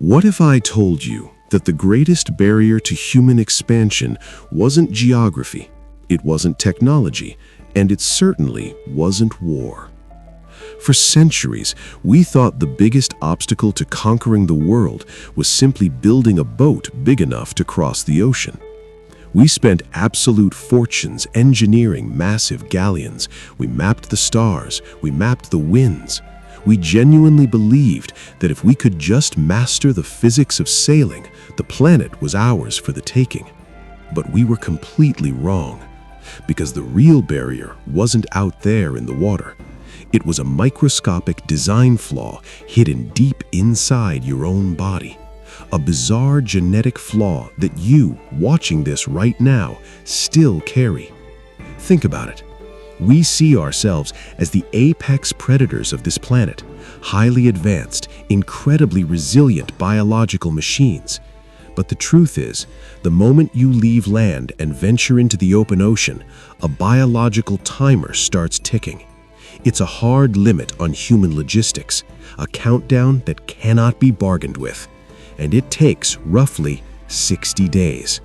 What if I told you that the greatest barrier to human expansion wasn't geography, it wasn't technology, and it certainly wasn't war? For centuries, we thought the biggest obstacle to conquering the world was simply building a boat big enough to cross the ocean. We spent absolute fortunes engineering massive galleons. We mapped the stars, we mapped the winds. We genuinely believed that if we could just master the physics of sailing, the planet was ours for the taking. But we were completely wrong, because the real barrier wasn't out there in the water. It was a microscopic design flaw hidden deep inside your own body. A bizarre genetic flaw that you, watching this right now, still carry. Think about it. We see ourselves as the apex predators of this planet, highly advanced, incredibly resilient biological machines. But the truth is, the moment you leave land and venture into the open ocean, a biological timer starts ticking. It's a hard limit on human logistics, a countdown that cannot be bargained with. And it takes roughly 60 days.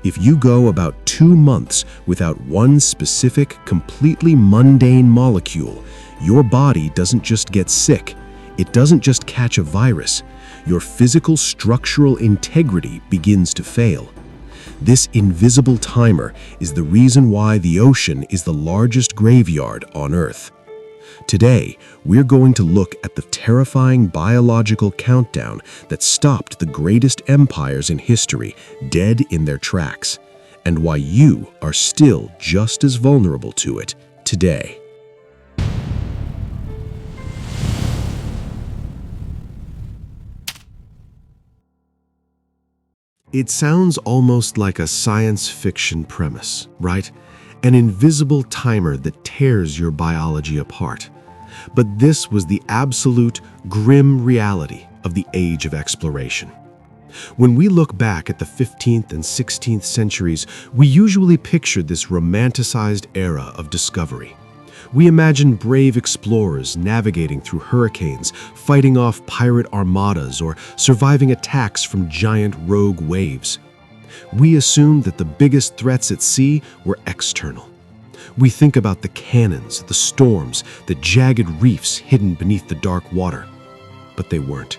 If you go about 2 months without one specific, completely mundane molecule, your body doesn't just get sick, it doesn't just catch a virus. Your physical structural integrity begins to fail. This invisible timer is the reason why the ocean is the largest graveyard on Earth. Today, we're going to look at the terrifying biological countdown that stopped the greatest empires in history dead in their tracks, and why you are still just as vulnerable to it today. It sounds almost like a science fiction premise, right? An invisible timer that tears your biology apart. But this was the absolute, grim reality of the age of exploration. When we look back at the 15th and 16th centuries, we usually picture this romanticized era of discovery. We imagine brave explorers navigating through hurricanes, fighting off pirate armadas, or surviving attacks from giant rogue waves. We assume that the biggest threats at sea were external. We think about the cannons, the storms, the jagged reefs hidden beneath the dark water. But they weren't.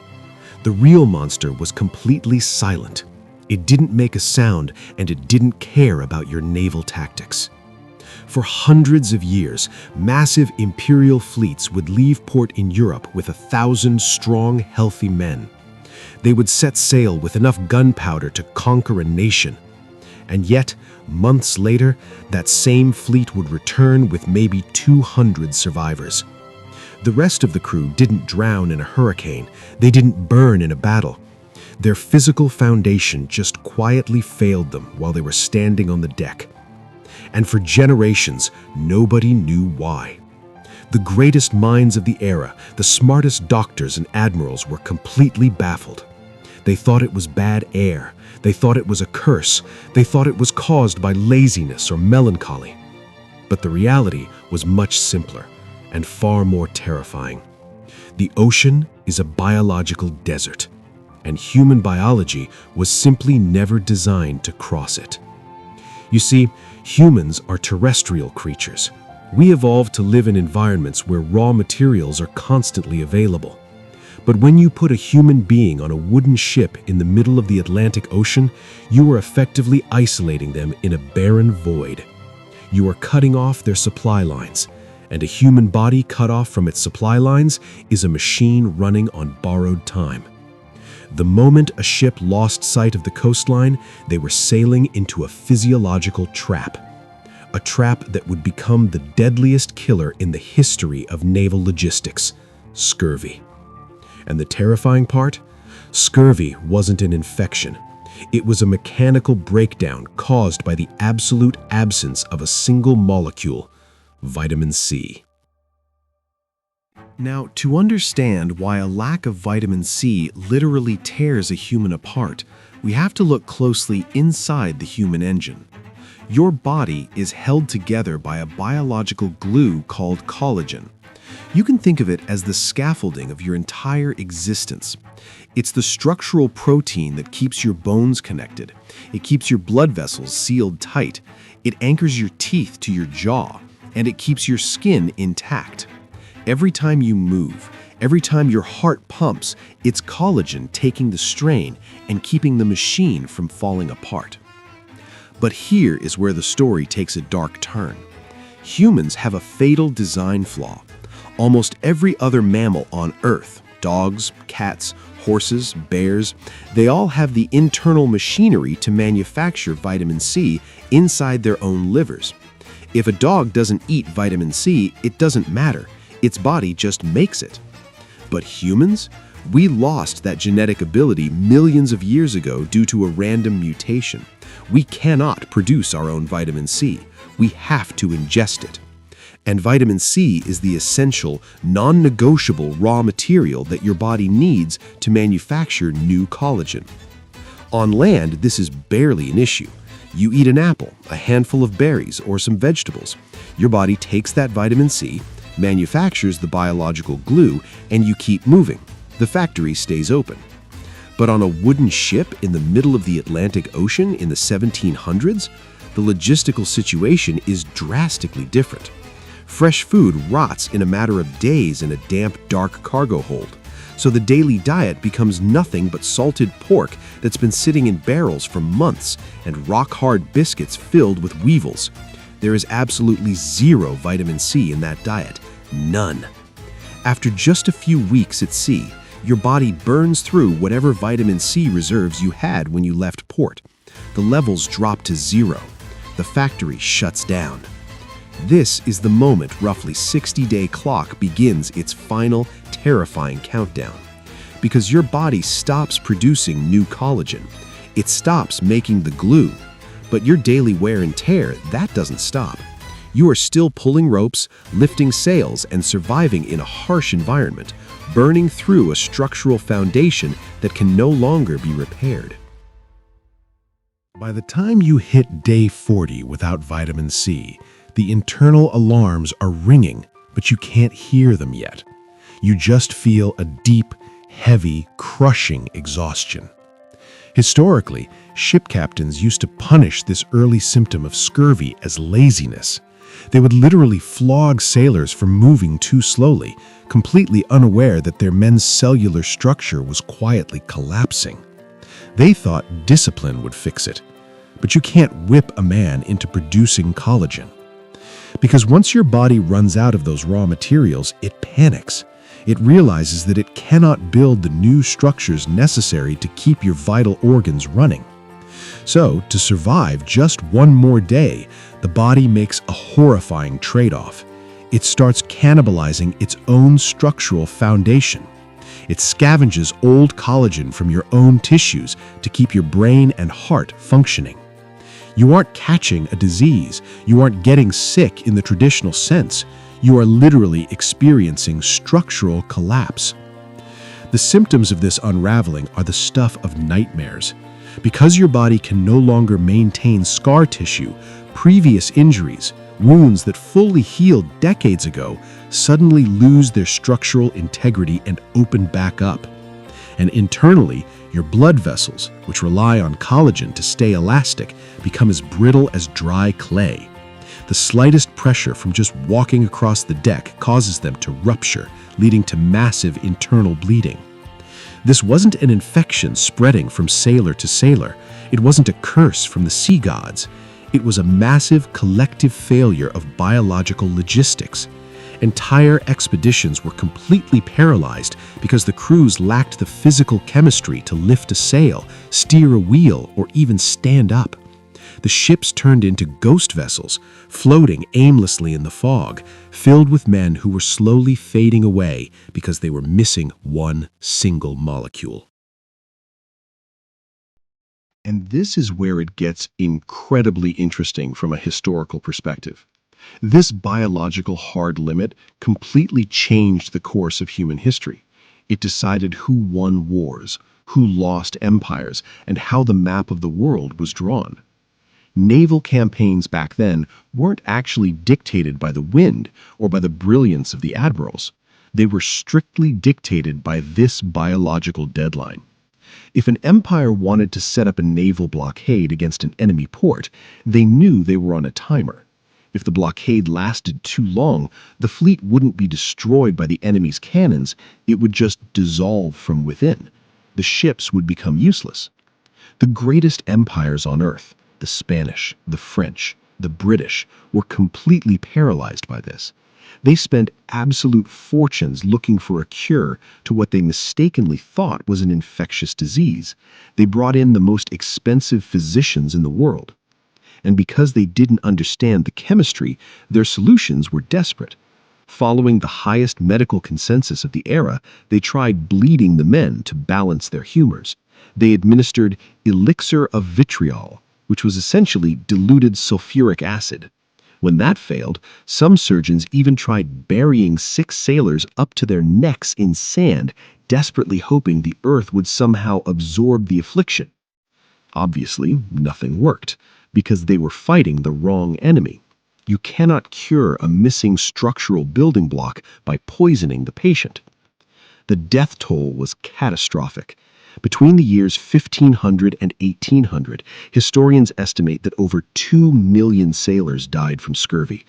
The real monster was completely silent. It didn't make a sound, and it didn't care about your naval tactics. For hundreds of years, massive imperial fleets would leave port in Europe with 1,000 strong, healthy men. They would set sail with enough gunpowder to conquer a nation. And yet, months later, that same fleet would return with maybe 200 survivors. The rest of the crew didn't drown in a hurricane. They didn't burn in a battle. Their physical foundation just quietly failed them while they were standing on the deck. And for generations, nobody knew why. The greatest minds of the era, the smartest doctors and admirals, were completely baffled. They thought it was bad air. They thought it was a curse. They thought it was caused by laziness or melancholy. But the reality was much simpler and far more terrifying. The ocean is a biological desert, and human biology was simply never designed to cross it. You see, humans are terrestrial creatures. We evolved to live in environments where raw materials are constantly available. But when you put a human being on a wooden ship in the middle of the Atlantic Ocean, you are effectively isolating them in a barren void. You are cutting off their supply lines, and a human body cut off from its supply lines is a machine running on borrowed time. The moment a ship lost sight of the coastline, they were sailing into a physiological trap. A trap that would become the deadliest killer in the history of naval logistics: scurvy. And the terrifying part? Scurvy wasn't an infection. It was a mechanical breakdown caused by the absolute absence of a single molecule: vitamin C. Now, to understand why a lack of vitamin C literally tears a human apart, we have to look closely inside the human engine. Your body is held together by a biological glue called collagen. You can think of it as the scaffolding of your entire existence. It's the structural protein that keeps your bones connected. It keeps your blood vessels sealed tight. It anchors your teeth to your jaw, and it keeps your skin intact. Every time you move, every time your heart pumps, it's collagen taking the strain and keeping the machine from falling apart. But here is where the story takes a dark turn. Humans have a fatal design flaw. Almost every other mammal on Earth, dogs, cats, horses, bears, they all have the internal machinery to manufacture vitamin C inside their own livers. If a dog doesn't eat vitamin C, it doesn't matter. Its body just makes it. But humans? We lost that genetic ability millions of years ago due to a random mutation. We cannot produce our own vitamin C. We have to ingest it. And vitamin C is the essential, non-negotiable raw material that your body needs to manufacture new collagen. On land, this is barely an issue. You eat an apple, a handful of berries, or some vegetables. Your body takes that vitamin C, manufactures the biological glue, and you keep moving. The factory stays open. But on a wooden ship in the middle of the Atlantic Ocean in the 1700s, the logistical situation is drastically different. Fresh food rots in a matter of days in a damp, dark cargo hold, so the daily diet becomes nothing but salted pork that's been sitting in barrels for months and rock-hard biscuits filled with weevils. There is absolutely zero vitamin C in that diet. None. After just a few weeks at sea, your body burns through whatever vitamin C reserves you had when you left port. The levels drop to zero. The factory shuts down. This is the moment roughly 60-day clock begins its final, terrifying countdown. Because your body stops producing new collagen. It stops making the glue. But your daily wear and tear, that doesn't stop. You are still pulling ropes, lifting sails, and surviving in a harsh environment, burning through a structural foundation that can no longer be repaired. By the time you hit day 40 without vitamin C, the internal alarms are ringing, but you can't hear them yet. You just feel a deep, heavy, crushing exhaustion. Historically, ship captains used to punish this early symptom of scurvy as laziness. They would literally flog sailors for moving too slowly, completely unaware that their men's cellular structure was quietly collapsing. They thought discipline would fix it. But you can't whip a man into producing collagen. Because once your body runs out of those raw materials, it panics. It realizes that it cannot build the new structures necessary to keep your vital organs running. So, to survive just one more day, the body makes a horrifying trade-off. It starts cannibalizing its own structural foundation. It scavenges old collagen from your own tissues to keep your brain and heart functioning. You aren't catching a disease. You aren't getting sick in the traditional sense. You are literally experiencing structural collapse. The symptoms of this unraveling are the stuff of nightmares. Because your body can no longer maintain scar tissue, previous injuries, wounds that fully healed decades ago, suddenly lose their structural integrity and open back up. And internally, your blood vessels, which rely on collagen to stay elastic, become as brittle as dry clay. The slightest pressure from just walking across the deck causes them to rupture, leading to massive internal bleeding. This wasn't an infection spreading from sailor to sailor. It wasn't a curse from the sea gods. It was a massive collective failure of biological logistics. Entire expeditions were completely paralyzed because the crews lacked the physical chemistry to lift a sail, steer a wheel, or even stand up. The ships turned into ghost vessels, floating aimlessly in the fog, filled with men who were slowly fading away because they were missing one single molecule. And this is where it gets incredibly interesting from a historical perspective. This biological hard limit completely changed the course of human history. It decided who won wars, who lost empires, and how the map of the world was drawn. Naval campaigns back then weren't actually dictated by the wind or by the brilliance of the admirals. They were strictly dictated by this biological deadline. If an empire wanted to set up a naval blockade against an enemy port, they knew they were on a timer. If the blockade lasted too long, the fleet wouldn't be destroyed by the enemy's cannons, it would just dissolve from within. The ships would become useless. The greatest empires on Earth, the Spanish, the French, the British, were completely paralyzed by this. They spent absolute fortunes looking for a cure to what they mistakenly thought was an infectious disease. They brought in the most expensive physicians in the world. And because they didn't understand the chemistry, their solutions were desperate. Following the highest medical consensus of the era, they tried bleeding the men to balance their humors. They administered elixir of vitriol, which was essentially diluted sulfuric acid. When that failed, some surgeons even tried burying sick sailors up to their necks in sand, desperately hoping the earth would somehow absorb the affliction. Obviously, nothing worked, because they were fighting the wrong enemy. You cannot cure a missing structural building block by poisoning the patient. The death toll was catastrophic. Between the years 1500 and 1800, historians estimate that over 2 million sailors died from scurvy.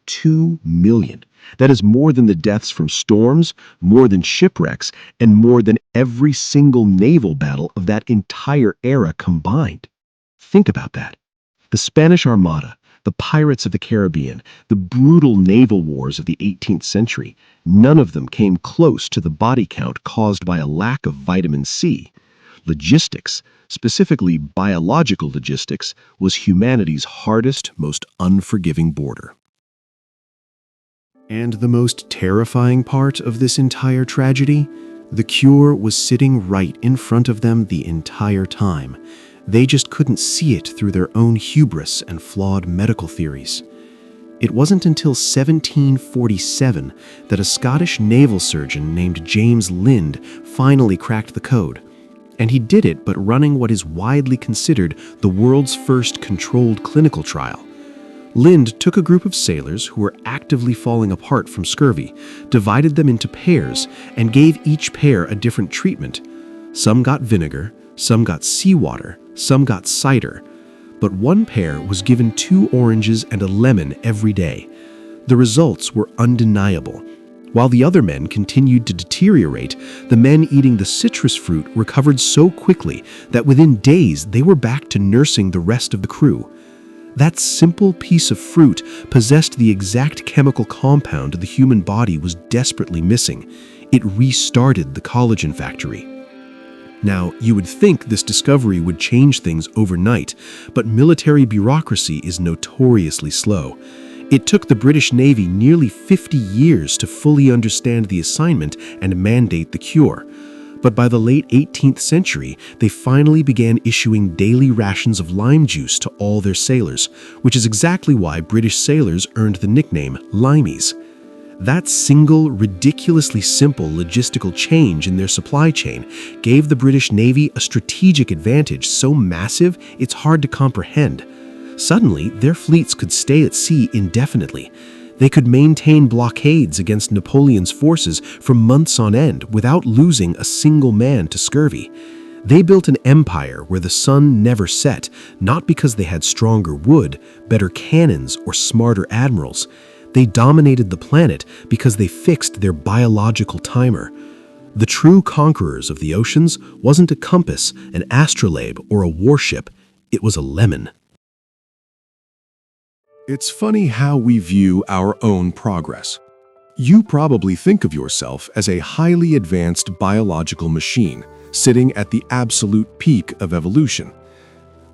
2 million. That is more than the deaths from storms, more than shipwrecks, and more than every single naval battle of that entire era combined. Think about that. The Spanish Armada, the pirates of the Caribbean, the brutal naval wars of the 18th century, none of them came close to the body count caused by a lack of vitamin C. Logistics, specifically biological logistics, was humanity's hardest, most unforgiving border. And the most terrifying part of this entire tragedy? The cure was sitting right in front of them the entire time. They just couldn't see it through their own hubris and flawed medical theories. It wasn't until 1747 that a Scottish naval surgeon named James Lind finally cracked the code. And he did it but running what is widely considered the world's first controlled clinical trial. Lind took a group of sailors who were actively falling apart from scurvy, divided them into pairs, and gave each pair a different treatment. Some got vinegar, some got seawater, some got cider, but one pair was given 2 oranges and a lemon every day. The results were undeniable. While the other men continued to deteriorate, the men eating the citrus fruit recovered so quickly that within days they were back to nursing the rest of the crew. That simple piece of fruit possessed the exact chemical compound the human body was desperately missing. It restarted the collagen factory. Now, you would think this discovery would change things overnight, but military bureaucracy is notoriously slow. It took the British Navy nearly 50 years to fully understand the assignment and mandate the cure. But by the late 18th century, they finally began issuing daily rations of lime juice to all their sailors, which is exactly why British sailors earned the nickname limeys. That single, ridiculously simple logistical change in their supply chain gave the British Navy a strategic advantage so massive it's hard to comprehend. Suddenly, their fleets could stay at sea indefinitely. They could maintain blockades against Napoleon's forces for months on end without losing a single man to scurvy. They built an empire where the sun never set, not because they had stronger wood, better cannons, or smarter admirals. They dominated the planet because they fixed their biological timer. The true conquerors of the oceans wasn't a compass, an astrolabe, or a warship. It was a lemon. It's funny how we view our own progress. You probably think of yourself as a highly advanced biological machine, sitting at the absolute peak of evolution.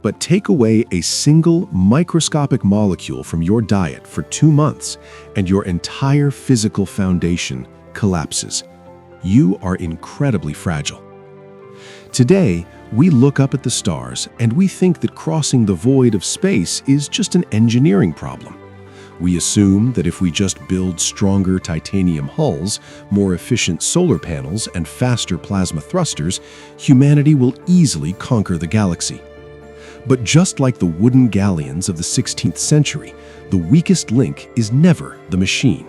But take away a single microscopic molecule from your diet for 2 months, and your entire physical foundation collapses. You are incredibly fragile. Today, we look up at the stars and we think that crossing the void of space is just an engineering problem. We assume that if we just build stronger titanium hulls, more efficient solar panels, and faster plasma thrusters, humanity will easily conquer the galaxy. But just like the wooden galleons of the 16th century, the weakest link is never the machine.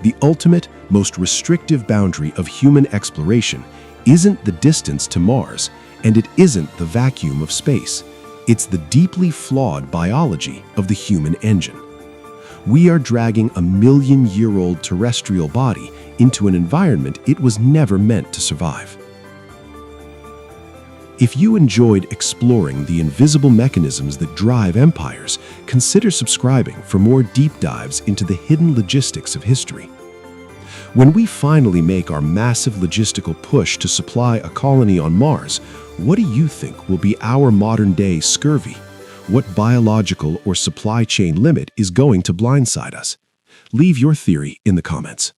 The ultimate, most restrictive boundary of human exploration isn't the distance to Mars, And it isn't the vacuum of space. It's the deeply flawed biology of the human engine. We are dragging a million-year-old terrestrial body into an environment it was never meant to survive. If you enjoyed exploring the invisible mechanisms that drive empires, consider subscribing for more deep dives into the hidden logistics of history. When we finally make our massive logistical push to supply a colony on Mars, what do you think will be our modern-day scurvy? What biological or supply chain limit is going to blindside us? Leave your theory in the comments.